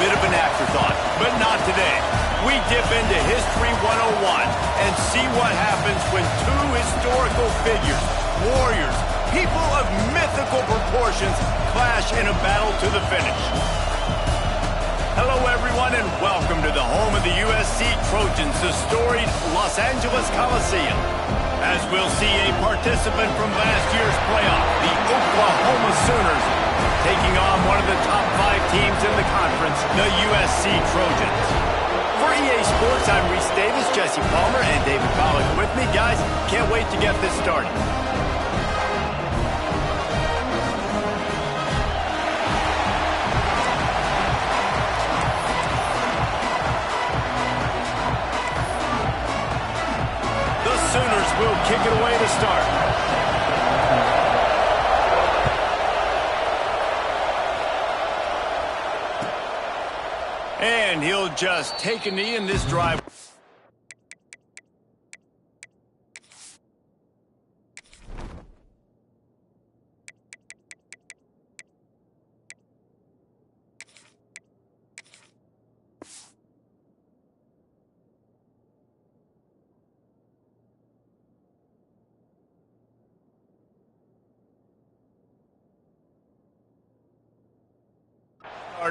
bit of an afterthought, but not today. We dip into History 101 and see what happens when two historical figures, warriors, people of mythical proportions, clash in a battle to the finish. Hello, everyone, and welcome to the home of the USC Trojans, the storied Los Angeles Coliseum. As we'll see a participant from last year's playoff, the Oklahoma Sooners, taking on one of the top 5 teams in the conference, the USC Trojans. For EA Sports, I'm Reese Davis, Jesse Palmer, and David Pollack with me. Guys, can't wait to get this started. Sooners will kick it away to start. And he'll just take a knee in this drive.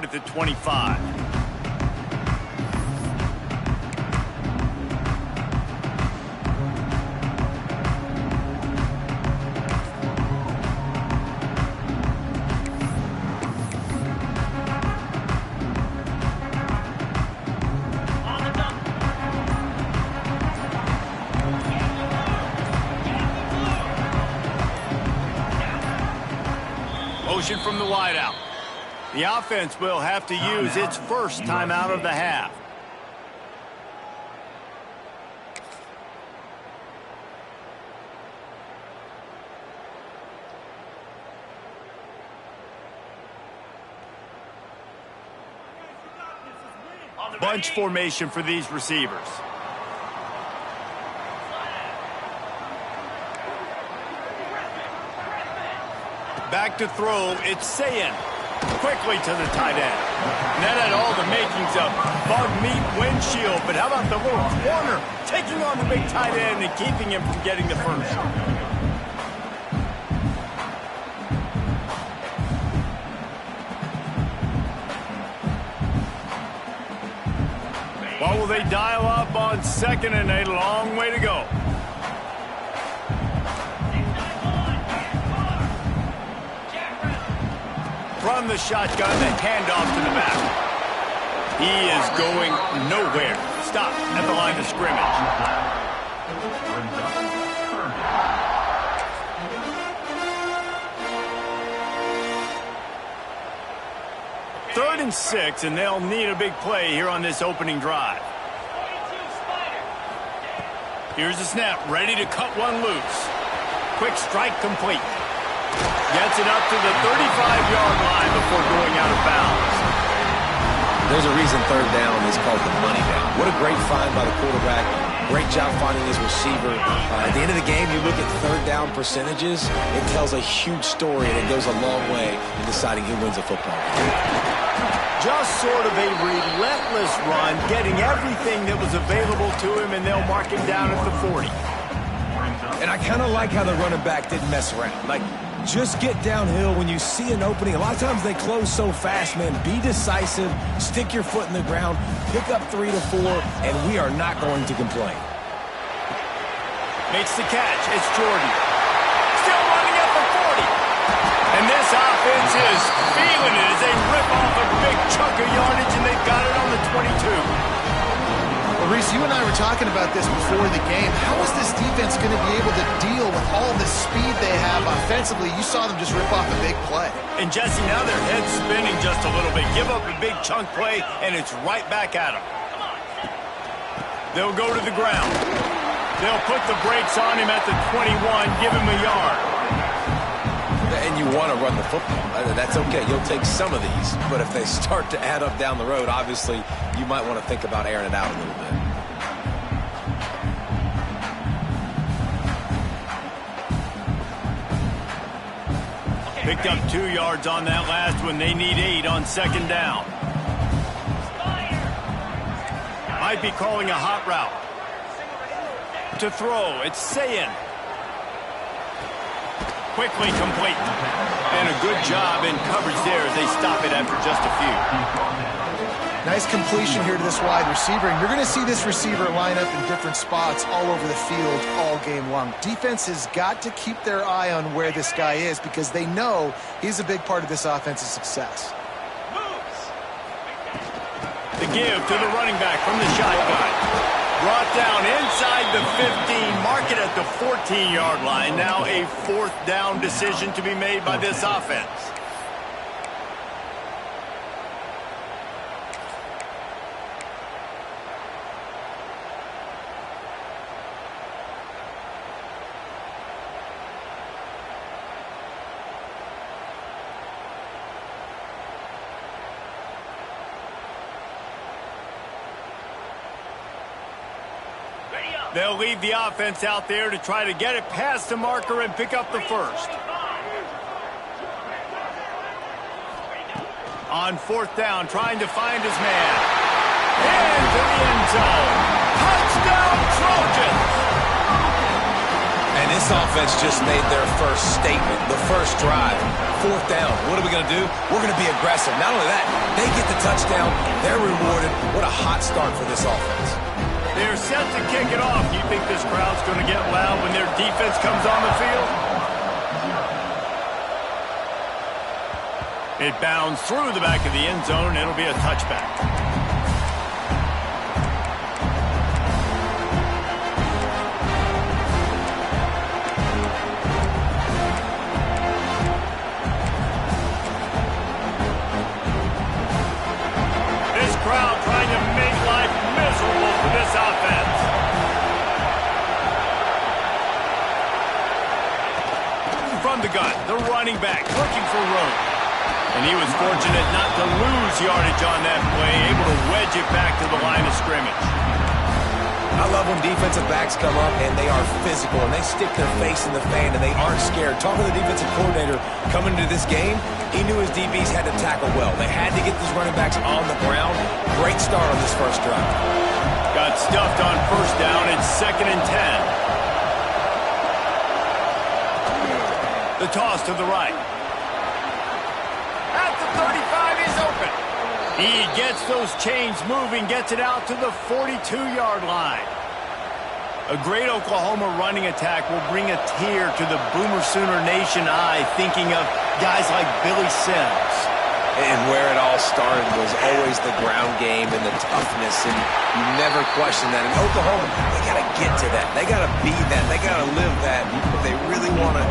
At the 25. Motion from the wideout. The offense will have to use its first timeout of the half. Bunch formation for these receivers. Back to throw, it's Sayin. Quickly to the tight end. And that had all the makings of bug meat windshield, but how about the little corner taking on the big tight end and keeping him from getting the first? What will they dial up on second and a long way to go? From the shotgun, the handoff to the back. He is going nowhere. Stop at the line of scrimmage. 3rd and 6, and they'll need a big play here on this opening drive. Here's the snap, ready to cut one loose. Quick strike complete. Gets it up to the 35-yard line before going out of bounds. There's a reason 3rd down is called the money down. What a great find by the quarterback. Great job finding his receiver. At the end of the game, you look at 3rd down percentages. It tells a huge story, and it goes a long way in deciding who wins a football game. Just sort of a relentless run, getting everything that was available to him, and they'll mark him down at the 40. And I kind of like how the running back didn't mess around. Like, just get downhill when you see an opening. A lot of times they close so fast, man. Be decisive, stick your foot in the ground, pick up 3 to 4, and we are not going to complain. Makes the catch. It's Jordan. Still running at the 40. And this offense is feeling it as they rip off a big chunk of yardage, and they've got it on the 22. Well, Reese, you and I were talking about this before the game. How is this defense going to be able to deal with all the speed they have offensively? You saw them just rip off a big play. And, Jesse, now their head's spinning just a little bit. Give up a big chunk play, and it's right back at them. They'll go to the ground. They'll put the brakes on him at the 21, give him a yard. And you want to run the football. That's okay. You'll take some of these. But if they start to add up down the road, obviously, you might want to think about airing it out a little bit. Picked up 2 yards on that last one. They need 8 on 2nd down. Might be calling a hot route. To throw, it's Sayin. Quickly complete. And a good job in coverage there as they stop it after just a few. Nice completion here to this wide receiver. And you're going to see this receiver line up in different spots all over the field all game long. Defense has got to keep their eye on where this guy is because they know he's a big part of this offense's success. The give to the running back from the shotgun. Brought down inside the 15, mark it at the 14-yard line. Now a fourth down decision to be made by this offense. They'll leave the offense out there to try to get it past the marker and pick up the first. On fourth down, trying to find his man. Into the end zone. Touchdown, Trojans! And this offense just made their first statement, the first drive. Fourth down. What are we going to do? We're going to be aggressive. Not only that, they get the touchdown. They're rewarded. What a hot start for this offense. They're set to kick it off. You think this crowd's going to get loud when their defense comes on the field? It bounds through the back of the end zone. It'll be a touchback. This crowd trying to make life miserable for this offense. From the gun, the running back looking for room. And he was fortunate not to lose yardage on that play, able to wedge it back to the line of scrimmage. I love when defensive backs come up and they are physical and they stick their face in the fan and they aren't scared. Talking to the defensive coordinator coming into this game, he knew his DBs had to tackle well. They had to get these running backs on the ground. Great start on this first drive. Got stuffed on first down. It's 2nd and 10. The toss to the right. At the 35, he's open. He gets those chains moving, gets it out to the 42-yard line. A great Oklahoma running attack will bring a tear to the Boomer Sooner Nation eye, thinking of guys like Billy Sims. And where it all started was always the ground game and the toughness, and you never question that. In Oklahoma, they got to get to that. They got to be that. They got to live that. They really want to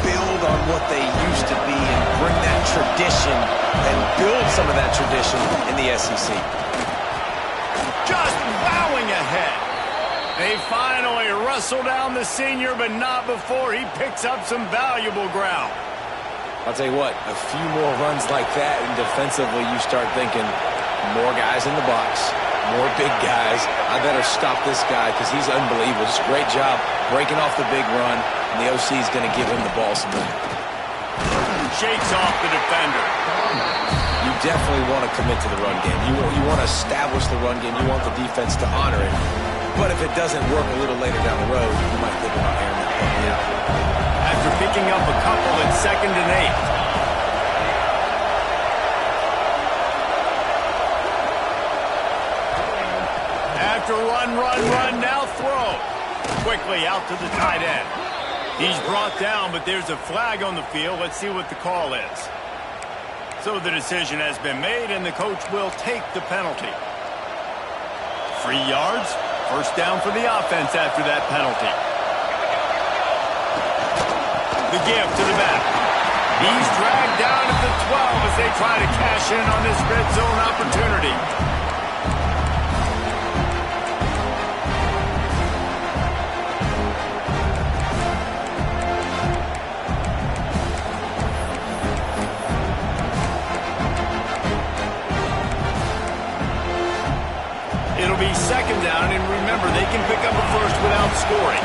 build on what they used to be and bring that tradition and build some of that tradition in the SEC. Just plowing ahead. They finally wrestle down the senior, but not before he picks up some valuable ground. I'll tell you what, a few more runs like that, and defensively you start thinking more guys in the box, more big guys. I better stop this guy because he's unbelievable. Just a great job breaking off the big run, and the OC is going to give him the ball some more. Shakes off the defender. You definitely want to commit to the run game. You want to establish the run game. You want the defense to honor it. But if it doesn't work a little later down the road, you might think about airing that puppy out. After picking up a couple at 2nd and 8. After run, now throw. Quickly out to the tight end. He's brought down, but there's a flag on the field. Let's see what the call is. So the decision has been made, and the coach will take the penalty. 3 yards, first down for the offense after that penalty. The give to the back. He's dragged down at the 12 as they try to cash in on this red zone opportunity. It'll be 2nd down, and remember, they can pick up a first without scoring.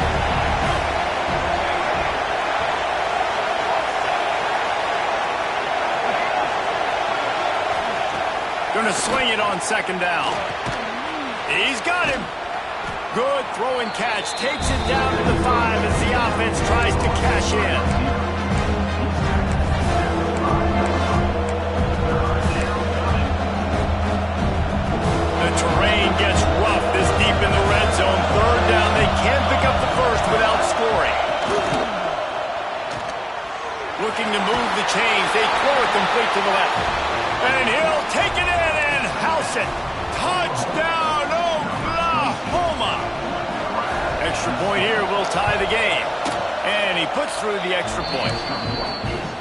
Going to swing it on 2nd down. He's got him. Good throw and catch. Takes it down to the 5 as the offense tries to cash in. The terrain gets rough this deep in the red zone. Third down. They can't pick up the first without scoring. Looking to move the chains. They throw it complete to the left. And he'll take it in and house it. Touchdown, Oklahoma! Extra point here will tie the game. And he puts through the extra point.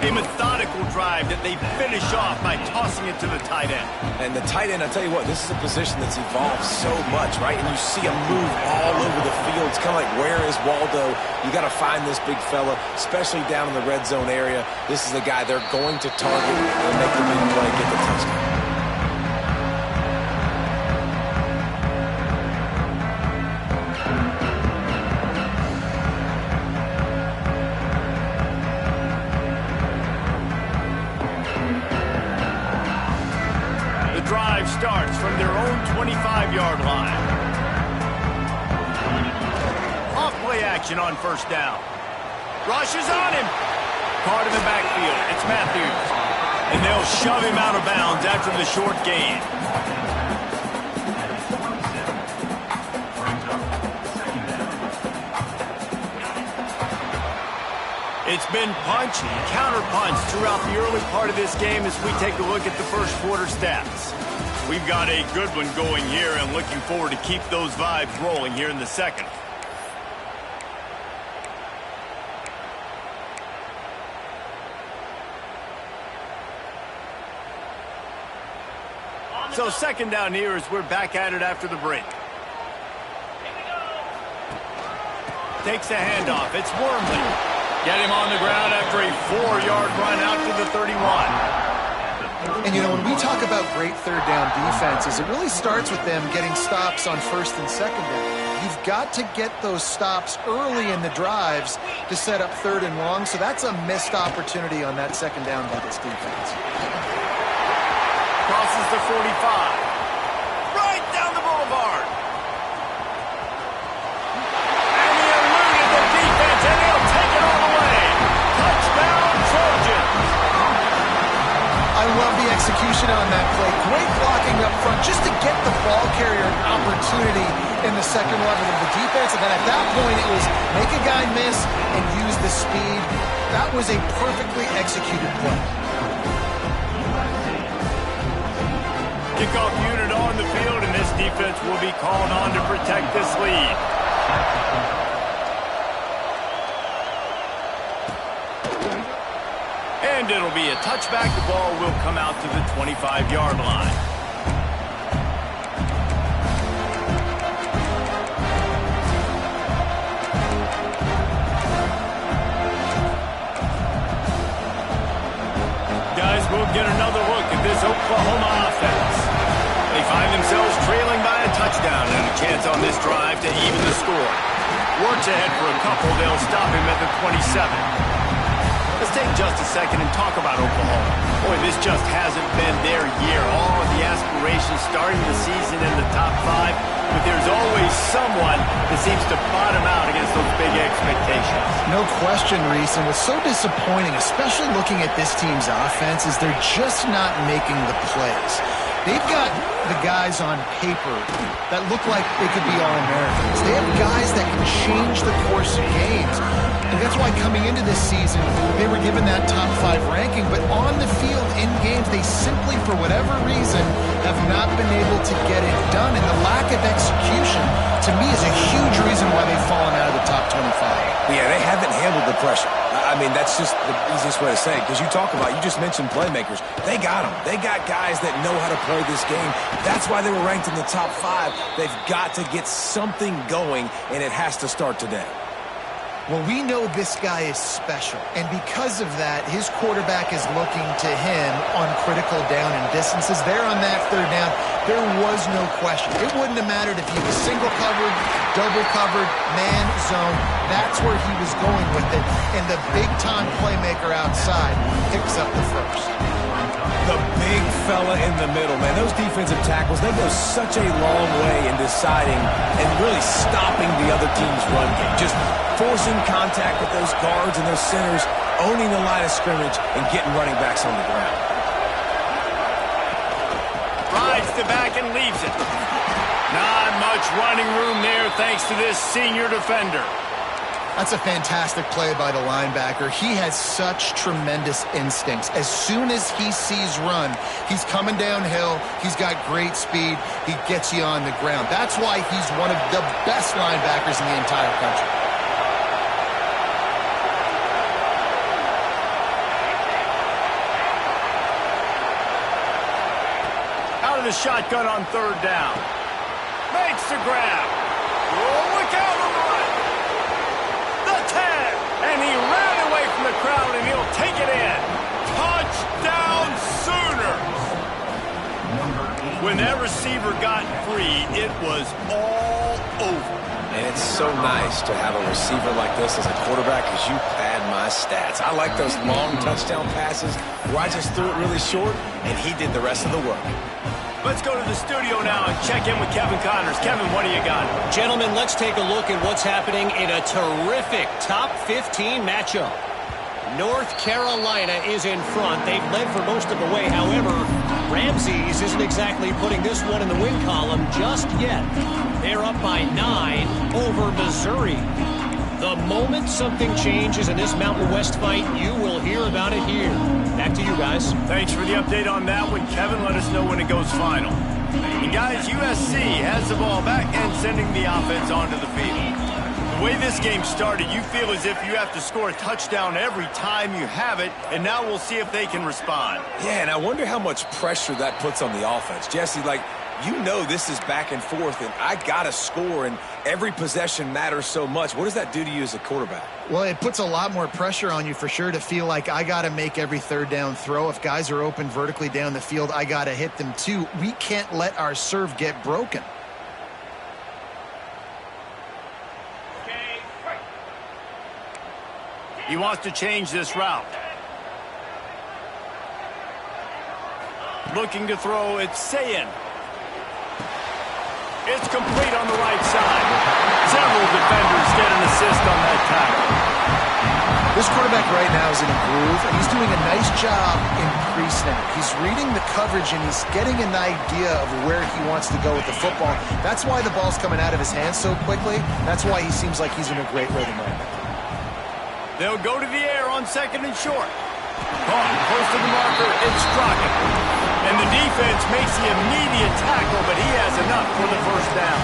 A methodical drive that they finish off by tossing it to the tight end. And the tight end, I'll tell you what, this is a position that's evolved so much, right? And you see him move all over the field. It's kind of like, where is Waldo? You got to find this big fella, especially down in the red zone area. This is the guy they're going to target and make the big play, get the touchdown. Drive starts from their own 25-yard line. Off-play action on first down. Rush is on him. Caught in the backfield. It's Matthews. And they'll shove him out of bounds after the short gain. It's been punch, counter-punch throughout the early part of this game as we take a look at the first quarter stats. We've got a good one going here and looking forward to keep those vibes rolling here in the second. So second down here as we're back at it after the break. Takes a handoff. It's Wormley. Get him on the ground after a 4-yard run out to the 31. And, you know, when we talk about great third down defenses, it really starts with them getting stops on first and second down. You've got to get those stops early in the drives to set up third and long, so that's a missed opportunity on that second down by this defense. Crosses the 45. Right down the boulevard. And he eluded the defense, and he'll take it all the way. Touchdown, Trojans. I love the execution on that play. Great blocking up front just to get the ball carrier an opportunity in the second level of the defense. And then at that point, it was make a guy miss and use the speed. That was a perfectly executed play. Kickoff unit on the field, and this defense will be called on to protect this lead. And it'll be a touchback. The ball will come out to the 25-yard line. Guys, we'll get another look at this Oklahoma offense. They find themselves trailing by a touchdown and a chance on this drive to even the score. Works ahead for a couple. They'll stop him at the 27. Let's take just a second and talk about Oklahoma. Boy, this just hasn't been their year. All of the aspirations starting the season in the top 5, but there's always someone that seems to bottom out against those big expectations. No question, Reese, and what's so disappointing, especially looking at this team's offense, is they're just not making the plays. They've got the guys on paper that look like they could be All-Americans. They have guys that can change the course of games. And that's why coming into this season, they were given that top 5 ranking. But on the field, in games, they simply, for whatever reason, have not been able to get it done. And the lack of execution, to me, is a huge reason why they've fallen out of the top 25. Yeah, they haven't handled the pressure. I mean, that's just the easiest way to say it. Because you just mentioned playmakers. They got them. They got guys that know how to play this game. That's why they were ranked in the top 5. They've got to get something going, and it has to start today. Well, we know this guy is special, and because of that, his quarterback is looking to him on critical down and distances. There on that third down, there was no question. It wouldn't have mattered if he was single covered, double covered, man, zone. That's where he was going with it, and the big-time playmaker outside picks up the first. The big fella in the middle, man. Those defensive tackles, they go such a long way in deciding and really stopping the other team's run game. Just forcing contact with those guards and those centers, owning the line of scrimmage, and getting running backs on the ground. Rides the back and leaves it. Not much running room there thanks to this senior defender. That's a fantastic play by the linebacker. He has such tremendous instincts. As soon as he sees run, he's coming downhill. He's got great speed. He gets you on the ground. That's why he's one of the best linebackers in the entire country. Out of the shotgun on third down. Makes the grab. Oh, look out on the right. The tag. And he ran away from the crowd, and he'll take it in. Touchdown Sooners. When that receiver got free, it was all over. And it's so nice to have a receiver like this as a quarterback because you pad my stats. I like those long touchdown passes where I just threw it really short, and he did the rest of the work. Let's go to the studio now and check in with Kevin Connors. Kevin, what do you got? Gentlemen, let's take a look at what's happening in a terrific top 15 matchup. North Carolina is in front. They've led for most of the way. However, Ramses isn't exactly putting this one in the win column just yet. They're up by 9 over Missouri. The moment something changes in this Mountain West fight, you will hear about it here. Back to you guys. Thanks for the update on that one, Kevin. Let us know when it goes final. And guys, USC has the ball back and sending the offense onto the field. The way this game started, you feel as if you have to score a touchdown every time you have it, and now we'll see if they can respond. Yeah, and I wonder how much pressure that puts on the offense. Jesse, like, you know this is back and forth, and I got to score, and every possession matters so much. What does that do to you as a quarterback? Well, it puts a lot more pressure on you for sure to feel like I got to make every third down throw. If guys are open vertically down the field, I got to hit them too. We can't let our serve get broken. He wants to change this route. Looking to throw, it's Sayin. It's complete on the right side. Several defenders get an assist on that tackle. This quarterback right now is in a groove, and he's doing a nice job in pre-snap. He's reading the coverage, and he's getting an idea of where he wants to go with the football. That's why the ball's coming out of his hands so quickly. That's why he seems like he's in a great rhythm right now. They'll go to the air on second and short. Caught close to the marker, it's Strocken. And the defense makes the immediate tackle, but he has enough for the first down.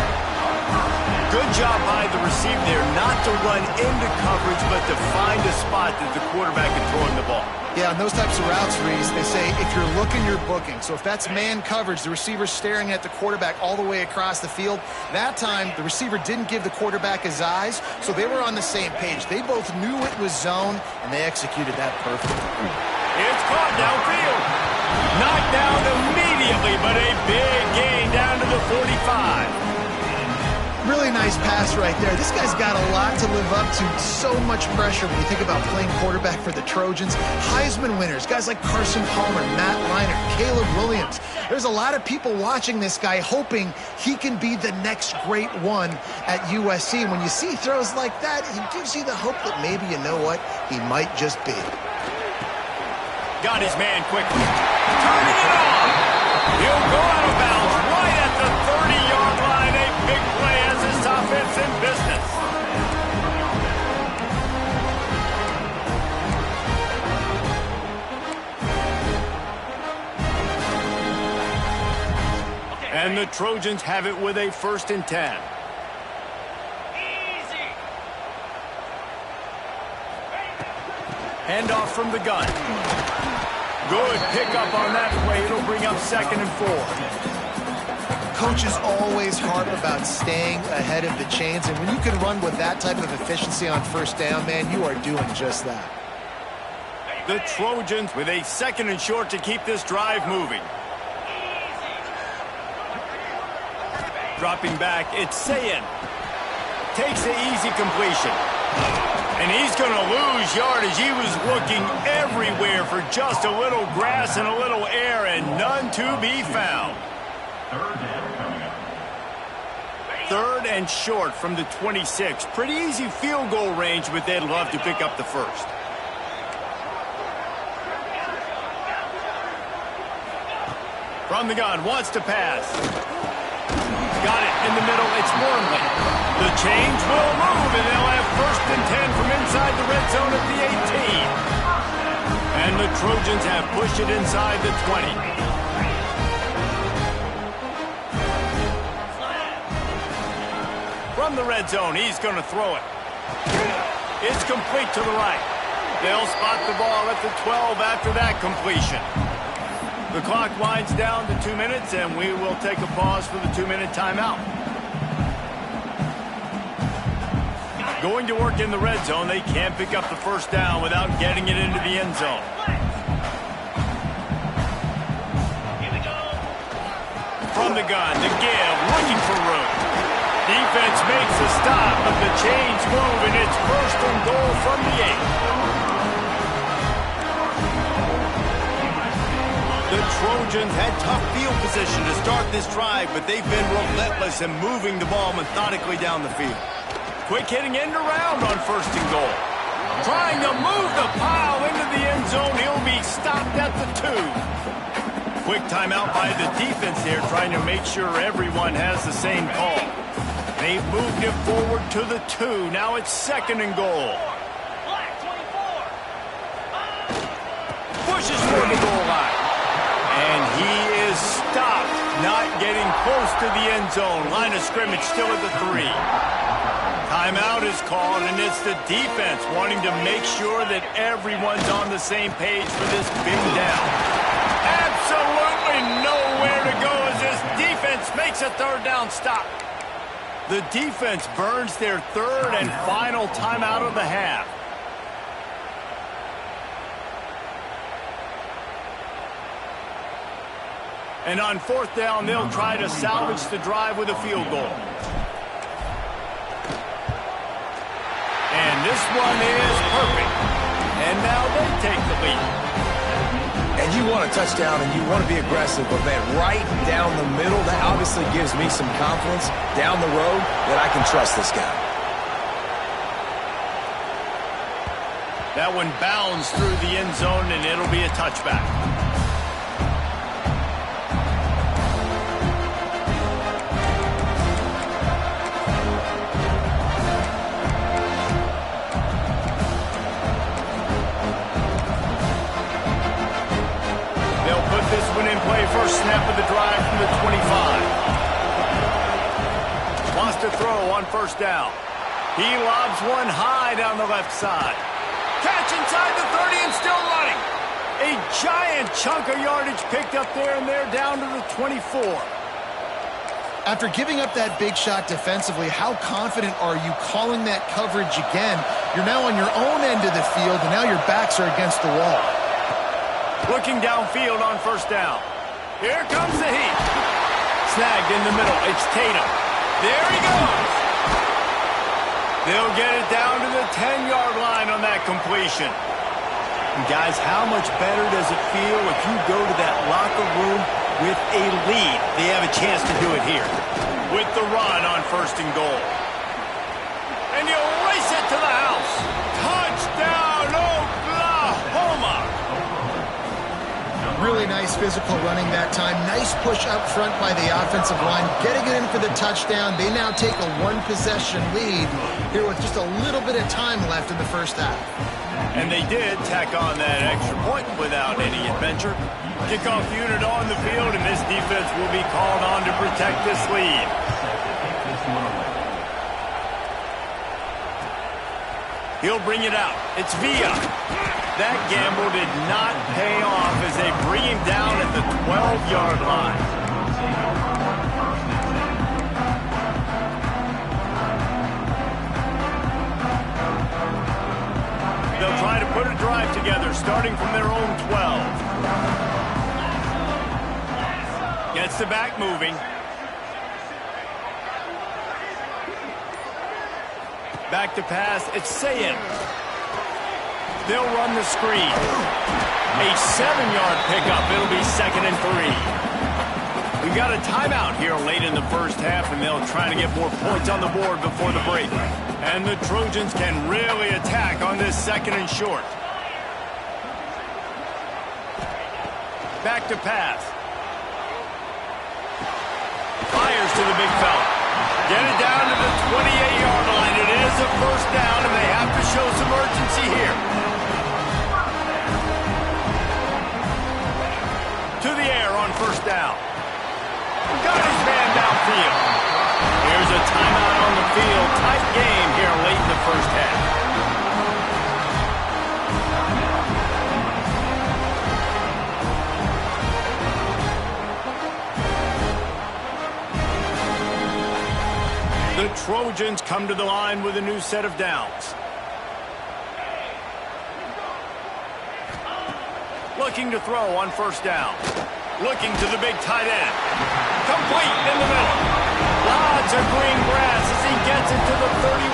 Good job by the receiver there not to run into coverage, but to find a spot that the quarterback can throw in the ball. Yeah, on those types of routes, Reese, they say if you're looking, you're booking. So if that's man coverage, the receiver's staring at the quarterback all the way across the field. That time, the receiver didn't give the quarterback his eyes, so they were on the same page. They both knew it was zone, and they executed that perfectly. It's caught downfield. Knocked down immediately, but a big gain down to the 45. Really nice pass right there. This guy's got a lot to live up to. So much pressure when you think about playing quarterback for the Trojans. Heisman winners, guys like Carson Palmer, Matt Leinart, Caleb Williams. There's a lot of people watching this guy hoping he can be the next great one at USC. And when you see throws like that, it gives you the hope that maybe, you know what, he might just be. Got his man quickly. Turning it on. He'll go out of bounds right at the 30-yard line. A big play as this offense in business. And the Trojans have it with a 1st and 10. Handoff from the gun. Good pickup on that play. It'll bring up 2nd and 4. coaches always harp about staying ahead of the chains, and when you can run with that type of efficiency on first down, man, you are doing just that. The Trojans with a 2nd and short to keep this drive moving. Dropping back, it's Sayin. Takes the easy completion. And he's going to lose yardage. He was looking everywhere for just a little grass and a little air, and none to be found. 3rd and short from the 26. Pretty easy field goal range, but they'd love to pick up the first. From the gun, wants to pass. Got it in the middle. It's Wormley. The change will move, and they'll have 1st and 10 from inside the red zone at the 18. And the Trojans have pushed it inside the 20. From the red zone, he's going to throw it. It's complete to the right. They'll spot the ball at the 12 after that completion. The clock winds down to 2 minutes, and we will take a pause for the 2-minute timeout. Going to work in the red zone. They can't pick up the first down without getting it into the end zone. From the gun, the give, looking for room. Defense makes a stop, but the chains move, and it's 1st and goal from the 8. The Trojans had tough field position to start this drive, but they've been relentless in moving the ball methodically down the field. Quick hitting end around on 1st and goal. Trying to move the pile into the end zone. He'll be stopped at the 2. Quick timeout by the defense here, trying to make sure everyone has the same call. They've moved it forward to the 2. Now it's 2nd and goal. Pushes for the goal line. And he is stopped, not getting close to the end zone. Line of scrimmage still at the 3. Timeout is called, and it's the defense wanting to make sure that everyone's on the same page for this big down. Absolutely nowhere to go as this defense makes a 3rd down stop. The defense burns their 3rd and final timeout of the half. And on 4th down, they'll try to salvage the drive with a field goal. And this one is perfect. And now they take the lead. And you want a touchdown and you want to be aggressive, but man, right down the middle, that obviously gives me some confidence down the road that I can trust this guy. That one bounds through the end zone, and it'll be a touchback. This one in play, first snap of the drive from the 25. Wants to throw on 1st down. He lobs one high down the left side. Catch inside the 30 and still running. A giant chunk of yardage picked up there, and they're down to the 24. After giving up that big shot defensively, how confident are you calling that coverage again? You're now on your own end of the field, and now your backs are against the wall. Looking downfield on 1st down. Here comes the heat. Snagged in the middle. It's Tatum. There he goes. They'll get it down to the 10-yard line on that completion. And guys, how much better does it feel if you go to that locker room with a lead? They have a chance to do it here. With the run on 1st and goal. And you'll race it to the house. Touchdown, Oklahoma. Really nice physical running that time. Nice push up front by the offensive line. Getting it in for the touchdown. They now take a 1-possession lead here with just a little bit of time left in the first half. And they did tack on that extra point without any adventure. Kickoff unit on the field, and this defense will be called on to protect this lead. He'll bring it out. It's Villa. That gamble did not pay off as they bring him down at the 12-yard line. put a drive together starting from their own 12. Gets the back moving. Back to pass. It's Sayed. They'll run the screen. A 7-yard pickup. It'll be 2nd and 3. We've got a timeout here late in the first half, and they'll try to get more points on the board before the break. And the Trojans can really attack on this 2nd and short. Back to pass. Fires to the big fella. Get it down to the 28-yard line. It is a first down, and they have to show some urgency here. To the air on first down. Got his man downfield. Here's a timeout on the field. Tight game here late in the first half. The Trojans come to the line with a new set of downs. Looking to throw on first down. Looking to the big tight end. Complete in the middle. Lots of green grass as he gets it to the 31.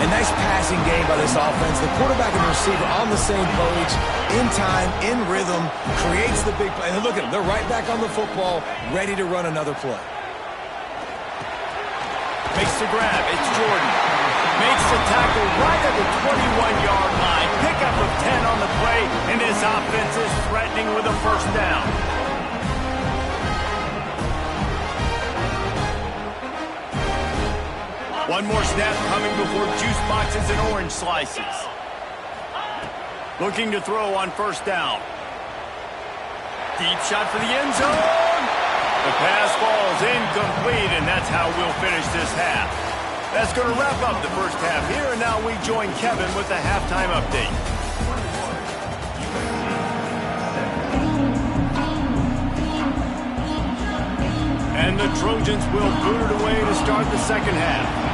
A nice passing game by this offense. The quarterback and the receiver on the same page, in time, in rhythm, creates the big play. And look at them. They're right back on the football, ready to run another play. Makes the grab. It's Jordan. Makes the tackle right at the 21-yard line. Pickup of 10 on the play, and his offense is threatening with a first down. One more snap coming before juice boxes and orange slices. Looking to throw on first down. Deep shot for the end zone. The pass falls incomplete, and that's how we'll finish this half. That's going to wrap up the first half here, and now we join Kevin with the halftime update. And the Trojans will boot it away to start the second half.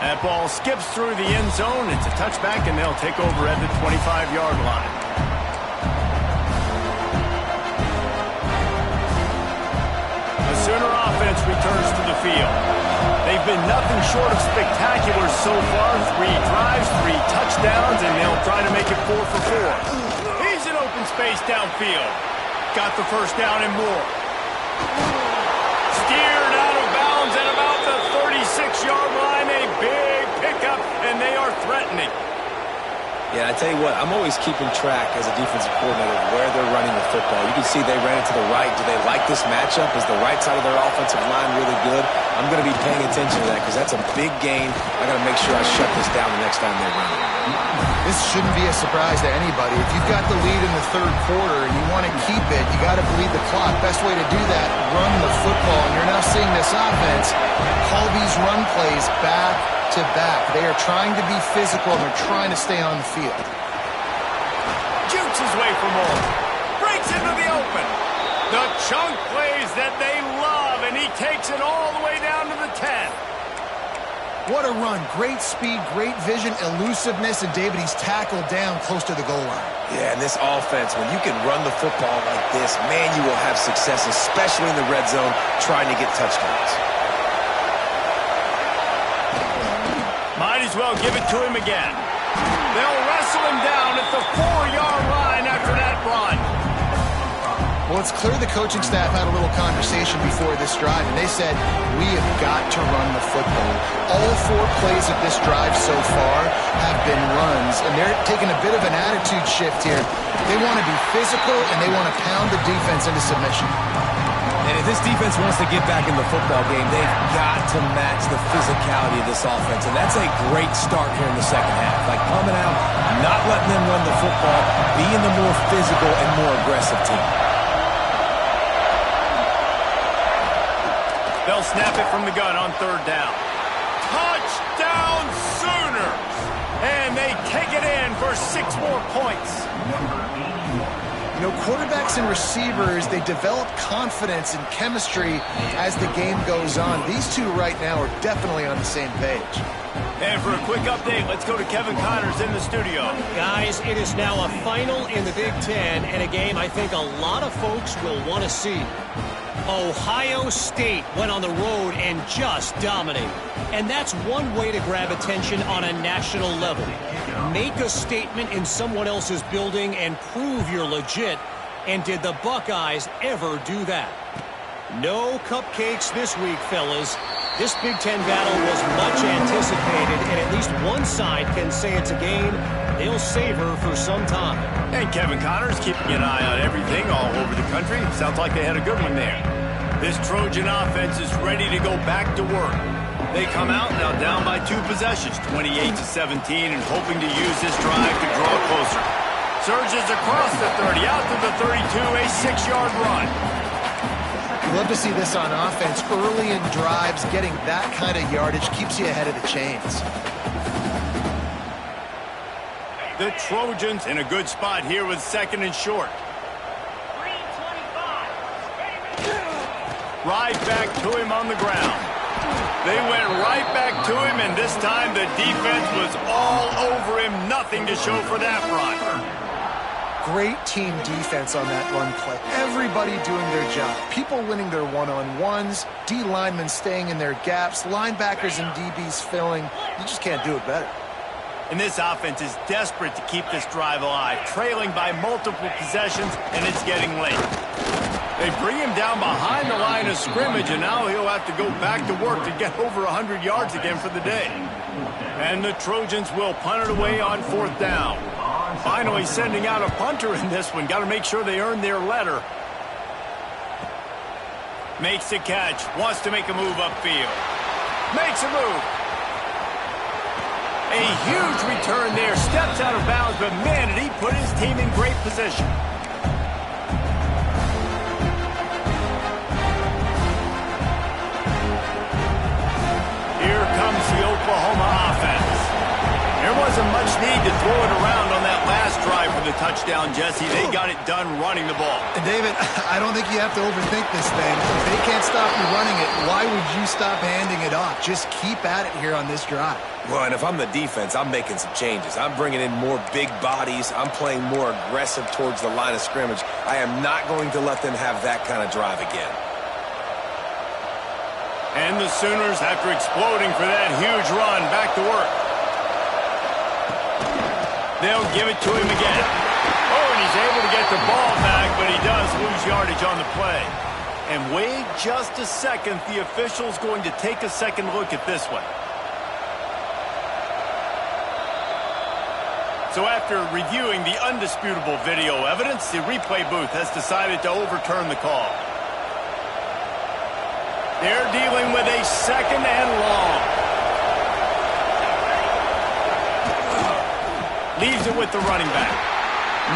That ball skips through the end zone. It's a touchback, and they'll take over at the 25-yard line. The Sooner offense returns to the field. They've been nothing short of spectacular so far. 3 drives, 3 touchdowns, and they'll try to make it 4 for 4. He's in open space downfield. Got the first down and more. Steered out of bounds at about the 36-yard line. A big pickup, and they are threatening. Yeah, I tell you what, I'm always keeping track as a defensive coordinator of where they're running the football. You can see they ran it to the right. Do they like this matchup? Is the right side of their offensive line really good? I'm going to be paying attention to that because that's a big gain. I got to make sure I shut this down the next time they run it. This shouldn't be a surprise to anybody. If you've got the lead in the third quarter and you want to keep it, you got to bleed the clock. Best way to do that, run the football. And you're now seeing this offense call these run plays back to back. They are trying to be physical, and they're trying to stay on the field. Jukes his way for more. Breaks into the open. The chunk plays that they love, and he takes it all the way down to the 10. What a run. Great speed, great vision, elusiveness, and David, he's tackled down close to the goal line. Yeah, and this offense, when you can run the football like this, man, you will have success, especially in the red zone, trying to get touchdowns. Might as well give it to him again. They'll wrestle him down at the 4-yard line after that run. Well, it's clear the coaching staff had a little conversation before this drive, and they said, we have got to run the football. All 4 plays of this drive so far have been runs, and they're taking a bit of an attitude shift here. They want to be physical, and they want to pound the defense into submission. And if this defense wants to get back in the football game, they've got to match the physicality of this offense, and that's a great start here in the second half. Like coming out, not letting them run the football, being the more physical and more aggressive team. They'll snap it from the gun on third down. Touchdown Sooners! And they take it in for 6 more points. You know, quarterbacks and receivers, they develop confidence and chemistry as the game goes on. These two right now are definitely on the same page. And for a quick update, let's go to Kevin Connors in the studio. Guys, it is now a final in the Big Ten and a game I think a lot of folks will want to see. Ohio State went on the road and just dominated. And that's one way to grab attention on a national level. Make a statement in someone else's building and prove you're legit. And did the Buckeyes ever do that? No cupcakes this week, fellas. This Big Ten battle was much anticipated, and at least one side can say it's a game they'll savor for some time. And Kevin Connors keeping an eye on everything all over the country. Sounds like they had a good one there. This Trojan offense is ready to go back to work. They come out now down by 2 possessions, 28-17, and hoping to use this drive to draw closer. Surges across the 30, out to the 32, a 6-yard run. Love to see this on offense. Early in drives, getting that kind of yardage keeps you ahead of the chains. The Trojans in a good spot here with 2nd and short. Right back to him on the ground. They went right back to him, and this time the defense was all over him. Nothing to show for that run. Great team defense on that run play. Everybody doing their job. People winning their one-on-ones, D linemen staying in their gaps, linebackers and DBs filling. You just can't do it better. And this offense is desperate to keep this drive alive, trailing by multiple possessions, and it's getting late. They bring him down behind the line of scrimmage, and now he'll have to go back to work to get over 100 yards again for the day. And the Trojans will punt it away on 4th down. Finally sending out a punter in this one. Got to make sure they earn their letter. Makes the catch. Wants to make a move upfield. Makes a move. A huge return there. Steps out of bounds, but man, did he put his team in great position. Here comes the Oklahoma offense. There wasn't much need to throw it around on that last drive for the touchdown, Jesse. They got it done running the ball. And David, I don't think you have to overthink this thing. If they can't stop you running it, why would you stop handing it off? Just keep at it here on this drive. Well, and if I'm the defense, I'm making some changes. I'm bringing in more big bodies. I'm playing more aggressive towards the line of scrimmage. I am not going to let them have that kind of drive again. And the Sooners, after exploding for that huge run, back to work. They'll give it to him again. Oh, and he's able to get the ball back, but he does lose yardage on the play. And wait just a second. The official's going to take a second look at this one. So after reviewing the undisputable video evidence, the replay booth has decided to overturn the call. They're dealing with a 2nd and long. Leaves it with the running back.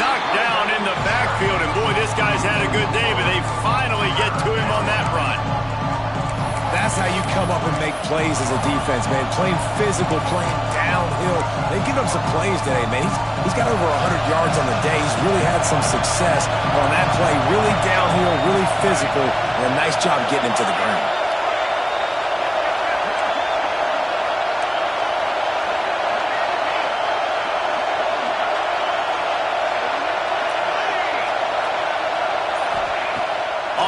Knocked down in the backfield, and boy, this guy's had a good day, but they finally get to him on that run. That's how you come up and make plays as a defense, man. Playing physical, playing downhill. They've given him some plays today, man. He's got over 100 yards on the day. He's really had some success on that play. Really downhill, really physical, and a nice job getting him to the ground.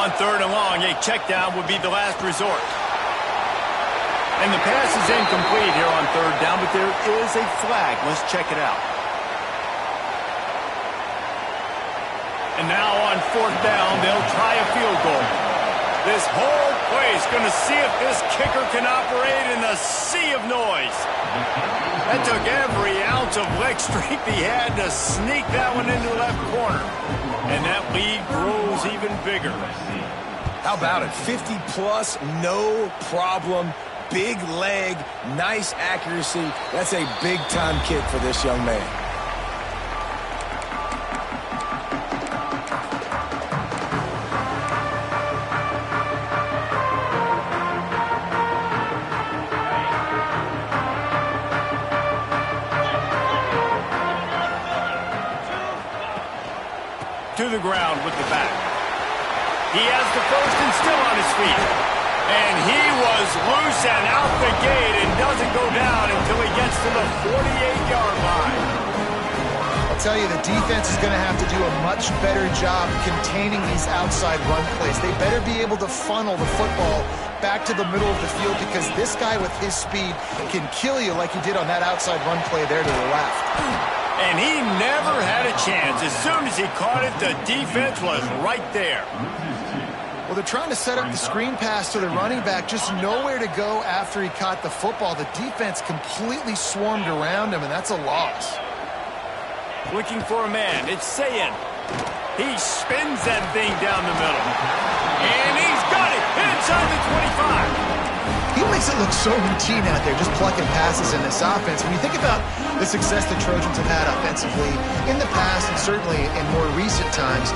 On 3rd and long, a check down would be the last resort. And the pass is incomplete here on 3rd down, but there is a flag. Let's check it out. And now on 4th down, they'll try a field goal. This whole place going to see if this kicker can operate in the sea of noise. That took every ounce of leg strength he had to sneak that one into the left corner. And that lead grows even bigger. How about it? 50-plus, no problem. Big leg, nice accuracy. That's a big-time kick for this young man. to the ground with the back. He has the first and still on his feet. And he was loose and out the gate and doesn't go down until he gets to the 48-yard line. I'll tell you, the defense is going to have to do a much better job containing these outside run plays. They better be able to funnel the football back to the middle of the field because this guy with his speed can kill you like he did on that outside run play there to the left. And he never had a chance. As soon as he caught it, the defense was right there. Well, they're trying to set up the screen pass to the running back, just nowhere to go after he caught the football. The defense completely swarmed around him, and that's a loss. Looking for a man. It's Sayin. He spins that thing down the middle. And he's got it inside the 25. He makes it look so routine out there, just plucking passes in this offense. When you think about the success the Trojans have had offensively in the past and certainly in more recent times,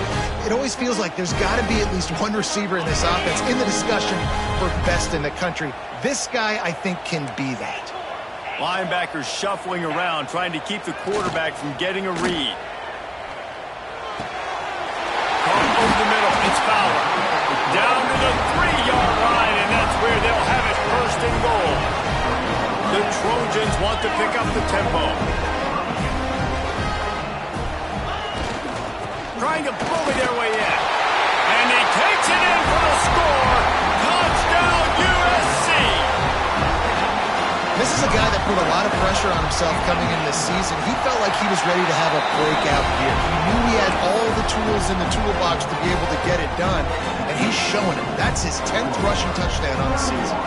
it always feels like there's got to be at least one receiver in this offense in the discussion for best in the country. This guy, I think, can be that. Linebackers shuffling around, trying to keep the quarterback from getting a read. Caught over the middle. It's Fowler. Down to the 3-yard line, and that's where they'll have it first and goal. The Trojans want to pick up the tempo. Trying to bully their way in. And he takes it in for the score. Touchdown, USC! This is a guy that put a lot of pressure on himself coming into this season. He felt like he was ready to have a breakout year. He knew he had all the tools in the toolbox to be able to get it done, and he's showing it. That's his 10th rushing touchdown on the season.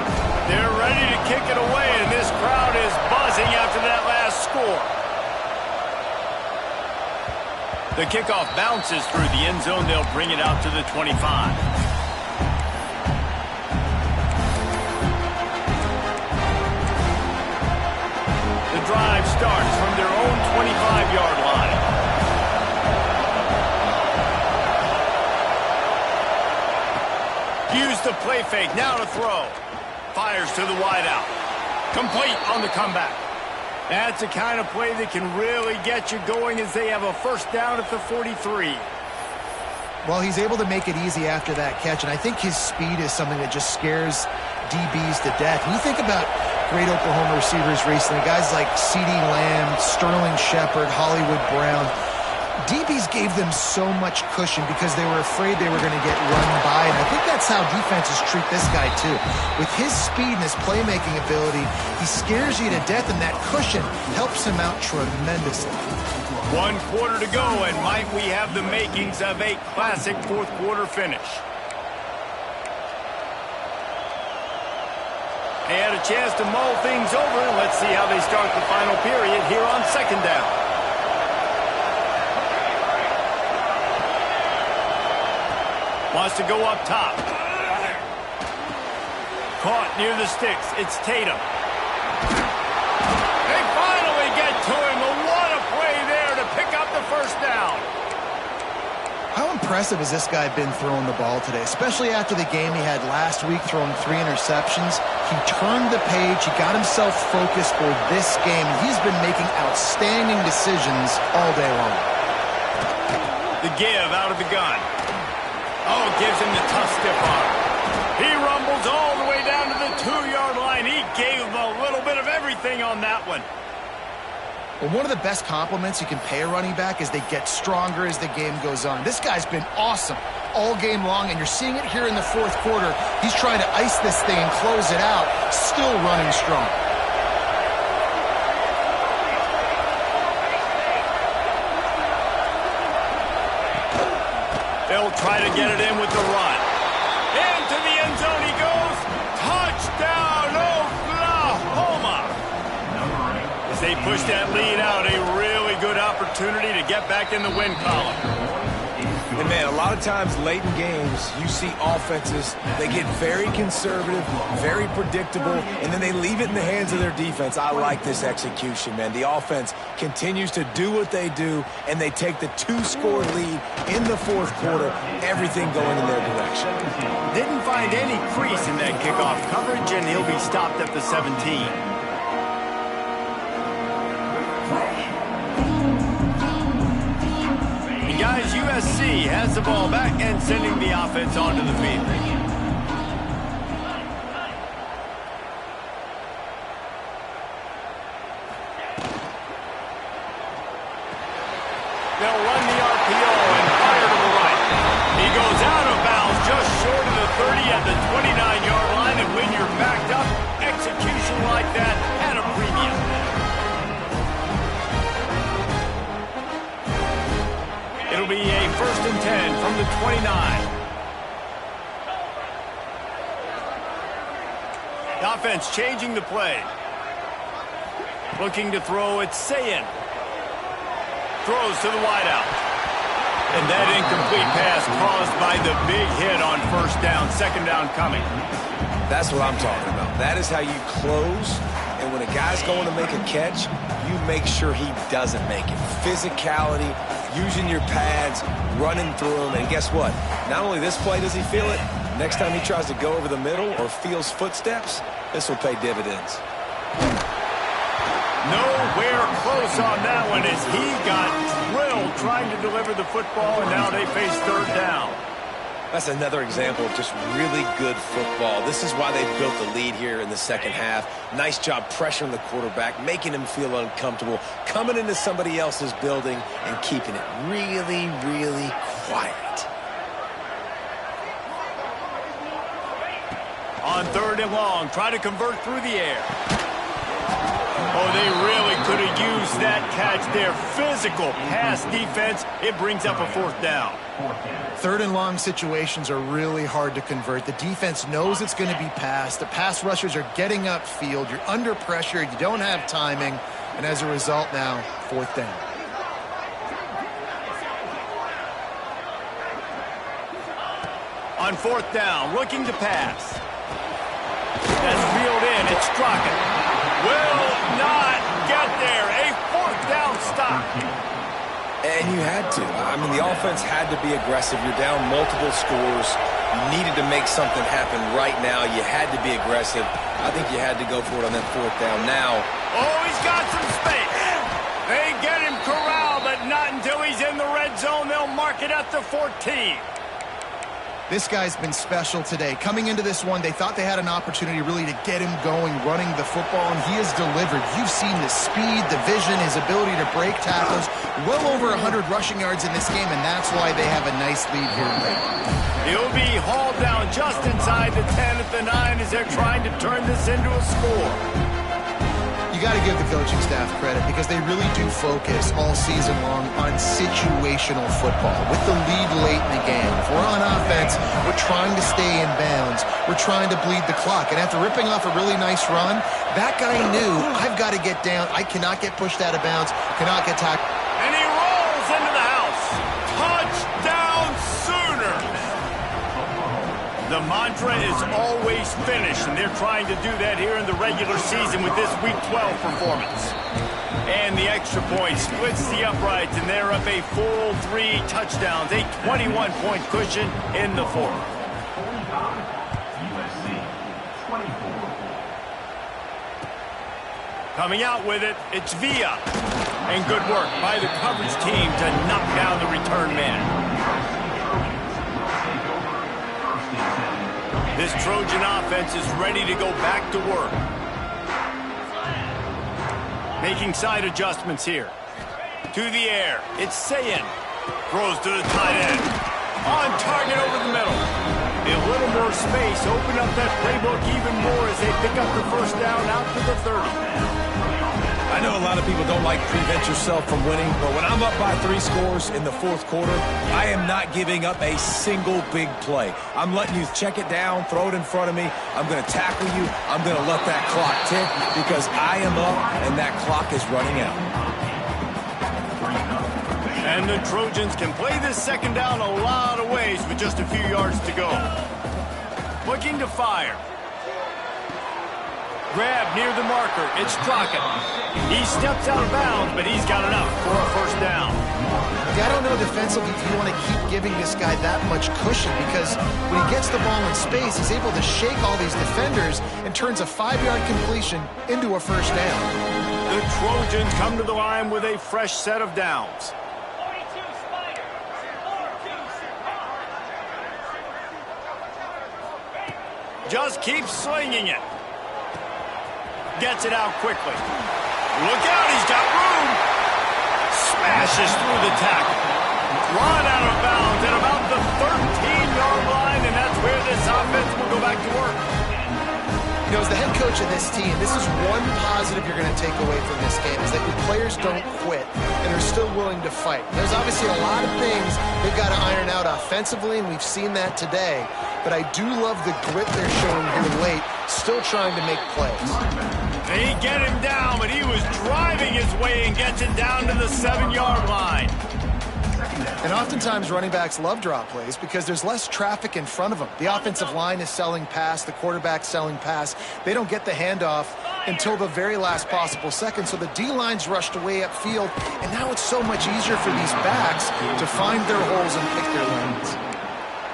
They're ready to kick it away, and this crowd is buzzing after that last score. The kickoff bounces through the end zone. They'll bring it out to the 25. The drive starts from their own 25-yard line. Use the play fake, now to throw. Fires to the wideout. Complete on the comeback. That's the kind of play that can really get you going as they have a first down at the 43. Well, he's able to make it easy after that catch, and I think his speed is something that just scares DBs to death. When you think about great Oklahoma receivers recently, guys like C.D. Lamb, Sterling Shepard, Hollywood Brown, DBs gave them so much cushion because they were afraid they were going to get run by, and I think that's how defenses treat this guy too. With his speed and his playmaking ability, he scares you to death, and that cushion helps him out tremendously. 1 quarter to go, and might we have the makings of a classic fourth quarter finish. They had a chance to mull things over, and let's see how they start the final period here on second down. Wants to go up top. Caught near the sticks. It's Tatum. They finally get to him. What a play there to pick up the first down. How impressive has this guy been throwing the ball today, especially after the game he had last week throwing 3 interceptions. He turned the page. He got himself focused for this game. He's been making outstanding decisions all day long. The give out of the gun. Oh, gives him the tough stiff arm. He rumbles all the way down to the 2-yard line. He gave him a little bit of everything on that one. Well, one of the best compliments you can pay a running back is they get stronger as the game goes on. This guy's been awesome all game long, and you're seeing it here in the fourth quarter. He's trying to ice this thing and close it out, still running strong. They'll try to get it in with the run. Into the end zone he goes. Touchdown, Oklahoma! As they push that lead out, a really good opportunity to get back in the win column. And, man, a lot of times late in games, you see offenses, they get very conservative, very predictable, and then they leave it in the hands of their defense. I like this execution, man. The offense continues to do what they do, and they take the 2-score lead in the fourth quarter, everything going in their direction. Didn't find any crease in that kickoff coverage, and he'll be stopped at the 17. Guys, USC USC has the ball back and sending the offense onto the field. They'll run the RPO and fire to the right. He goes out of bounds just short of the 30 at the 29-yard line, and when you're backed up, execution like that at a premium. It'll be a 1st and 10 from the 29. The offense changing the play. Looking to throw, it's Sayin. Throws to the wideout. And that incomplete pass caused by the big hit on 1st down, 2nd down coming. That's what I'm talking about. That is how you close. And when a guy's going to make a catch, you make sure he doesn't make it. Physicality, using your pads, running through them. And guess what? Not only this play does he feel it, next time he tries to go over the middle or feels footsteps, this will pay dividends. Nowhere close on that one as he got drilled trying to deliver the football, and now they face 3rd down. That's another example of just really good football. This is why they built the lead here in the 2nd half. Nice job pressuring the quarterback, making him feel uncomfortable, coming into somebody else's building and keeping it really, really quiet. On 3rd and long, try to convert through the air. Oh, they really could have used that catch there. Physical pass defense. It brings up a 4th down. 3rd and long situations are really hard to convert. The defense knows it's going to be passed. The pass rushers are getting upfield. You're under pressure. You don't have timing. And as a result now, 4th down. On 4th down, looking to pass. That's reeled in. It's Strockett. Will not get there. A 4th down stop. And you had to. I mean, the offense had to be aggressive. You're down multiple scores. You needed to make something happen right now. You had to be aggressive. I think you had to go for it on that 4th down now. Oh, he's got some space. They get him corralled, but not until he's in the red zone. They'll mark it at the 14. This guy's been special today. Coming into this one, they thought they had an opportunity really to get him going, running the football, and he has delivered. You've seen the speed, the vision, his ability to break tackles. Well over 100 rushing yards in this game, and that's why they have a nice lead here late. He'll be hauled down just inside the 10 at the 9 as they're trying to turn this into a score. You got to give the coaching staff credit because they really do focus all season long on situational football. With the lead late in the game, if we're on offense, we're trying to stay in bounds. We're trying to bleed the clock. And after ripping off a really nice run, that guy knew, I've got to get down. I cannot get pushed out of bounds, cannot get tackled. And he rolls into the house. Touchdown Sooners! The mantra is always finish, and they're trying to do that here in the regular season with this Week 12 performance. And the extra point splits the uprights, and they're up a full 3 touchdowns, a 21-point cushion in the 4th. Coming out with it, it's Villa. And good work by the coverage team to knock down the return man. This Trojan offense is ready to go back to work. Making side adjustments here. To the air, it's Sayin. Throws to the tight end. On target over the middle. A little more space, open up that playbook even more as they pick up the 1st down out to the 30. I know a lot of people don't like prevent yourself from winning, but when I'm up by 3 scores in the 4th quarter, I am not giving up a single big play. I'm letting you check it down, throw it in front of me. I'm going to tackle you. I'm going to let that clock tick because I am up and that clock is running out. And the Trojans can play this 2nd down a lot of ways with just a few yards to go. Looking to fire. Grab near the marker. It's Strockett. He steps out of bounds, but he's got enough for a 1st down. I don't know defensively if you want to keep giving this guy that much cushion because when he gets the ball in space, he's able to shake all these defenders and turns a 5-yard completion into a 1st down. The Trojans come to the line with a fresh set of downs. Just keeps slinging it. Gets it out quickly. Look out, he's got room. Smashes through the tackle. Run out of bounds at about the 13-yard line, and that's where this offense will go back to work. You know, as the head coach of this team, this is one positive you're going to take away from this game, is that your players don't quit and are still willing to fight. There's obviously a lot of things they've got to iron out offensively, and we've seen that today. But I do love the grit they're showing here late, still trying to make plays. They get him down, but he was driving his way and gets it down to the 7-yard line. And oftentimes running backs love drop plays because there's less traffic in front of them. The offensive line is selling pass, the quarterback's selling pass. They don't get the handoff until the very last possible second, so the D-line's rushed away upfield, and now it's so much easier for these backs to find their holes and pick their lanes.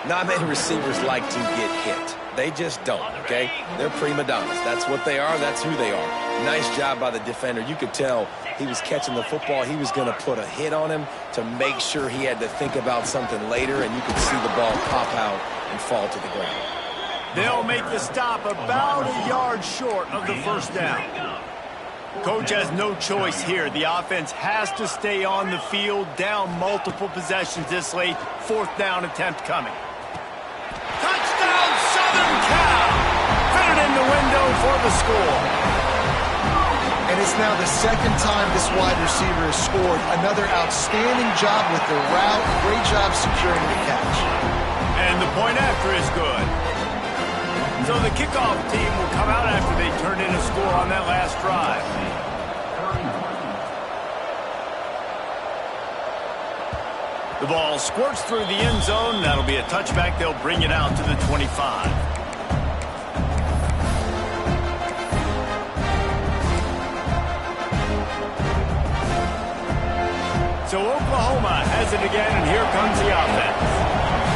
Not many receivers like to get hit. They just don't, okay? They're prima donnas. That's what they are. That's who they are. Nice job by the defender. You could tell he was catching the football. He was going to put a hit on him to make sure he had to think about something later, and you could see the ball pop out and fall to the ground. They'll make the stop about a yard short of the first down. Coach has no choice here. The offense has to stay on the field, down multiple possessions this late. 4th down attempt coming. Touchdown, Southern Cal! Fit it in the window for the score. And it's now the second time this wide receiver has scored. Another outstanding job with the route. Great job securing the catch. And the point after is good. So the kickoff team will come out after they turned in a score on that last drive. The ball squirts through the end zone. That'll be a touchback. They'll bring it out to the 25. So Oklahoma has it again, and here comes the offense.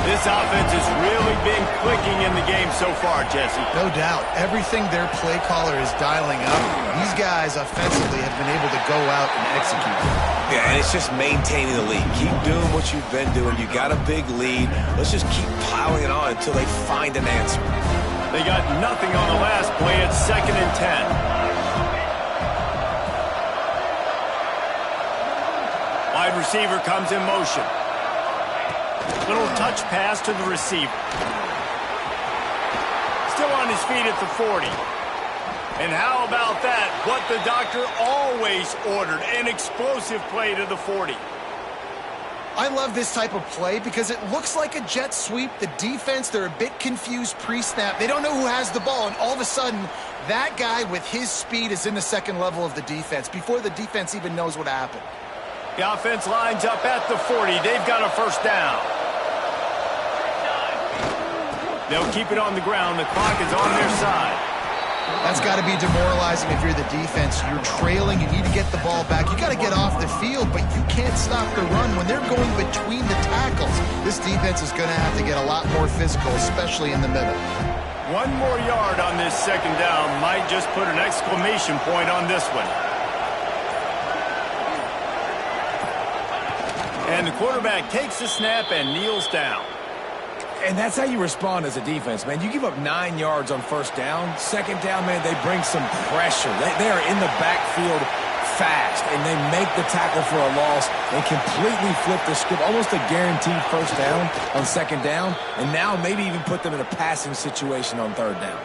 This offense has really been clicking in the game so far, Jesse. No doubt. Everything their play caller is dialing up, these guys offensively have been able to go out and execute. Yeah, and it's just maintaining the lead. Keep doing what you've been doing. You got a big lead. Let's just keep piling it on until they find an answer. They got nothing on the last play. It's 2nd and 10. Wide receiver comes in motion. Little touch pass to the receiver. Still on his feet at the 40. And how about that? What the doctor always ordered, an explosive play to the 40. I love this type of play because it looks like a jet sweep. The defense, they're a bit confused pre-snap. They don't know who has the ball, and all of a sudden, that guy with his speed is in the second level of the defense before the defense even knows what happened. The offense lines up at the 40. They've got a first down. They'll keep it on the ground. The clock is on their side. That's got to be demoralizing if you're the defense. You're trailing. You need to get the ball back. You got to get off the field, but you can't stop the run. When they're going between the tackles, this defense is going to have to get a lot more physical, especially in the middle. 1 more yard on this 2nd down might just put an exclamation point on this one. And the quarterback takes the snap and kneels down. And that's how you respond as a defense, man. You give up 9 yards on 1st down. 2nd down, man, they bring some pressure. They are in the backfield fast, and they make the tackle for a loss and completely flip the script. Almost a guaranteed 1st down on 2nd down, and now maybe even put them in a passing situation on 3rd down.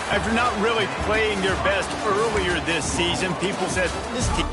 After not really playing their best earlier this season, people said this team